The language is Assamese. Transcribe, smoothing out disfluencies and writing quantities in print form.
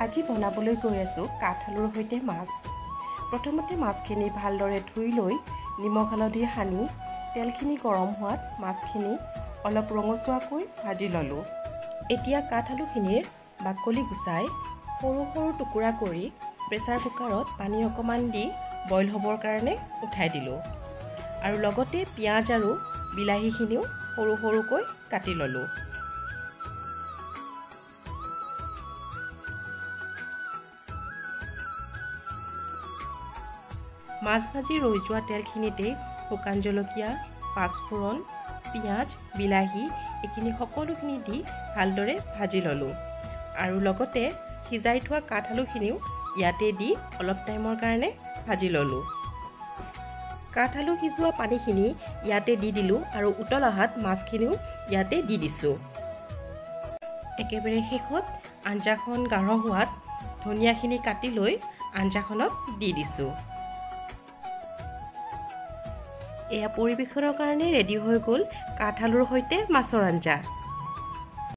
আজি বনাবলৈ গৈ আছোঁ কাঠআলুৰ সৈতে মাছ। প্ৰথমতে মাছখিনি ভালদৰে ধুই লৈ নিমখ হালধি সানি তেলখিনি গৰম হোৱাত মাছখিনি অলপ ৰঙচুৱাকৈ ভাজি ল'লোঁ। এতিয়া কাঠআলুখিনিৰ বাকলি গুচাই সৰু সৰু টুকুৰা কৰি প্ৰেছাৰ কুকাৰত পানী অকণমান দি বইল হ'বৰ কাৰণে উঠাই দিলোঁ আৰু লগতে পিঁয়াজ আৰু বিলাহীখিনিও সৰু সৰুকৈ কাটি ল'লোঁ। মাছ ভাজি ৰৈ যোৱা তেলখিনিতেই শুকান জলকীয়া, পাঁচফোৰণ, পিঁয়াজ, বিলাহী এইখিনি সকলোখিনি দি ভালদৰে ভাজি ল'লোঁ আৰু লগতে সিজাই থোৱা কাঠআলুখিনিও ইয়াতে দি অলপ টাইমৰ কাৰণে ভাজি ল'লোঁ। কাঠআলু সিজোৱা পানীখিনি ইয়াতে দি দিলোঁ আৰু উতল অহাত মাছখিনিও ইয়াতে দি দিছোঁ। একেবাৰে শেষত আঞ্জাখন গাঢ় হোৱাত ধনিয়াখিনি কাটি লৈ আঞ্জাখনত দি দিছোঁ। এয়া পৰিৱেশনৰ কাৰণে ৰেডি হৈ গ'ল কাঠআলুৰ সৈতে মাছৰ আঞ্জা।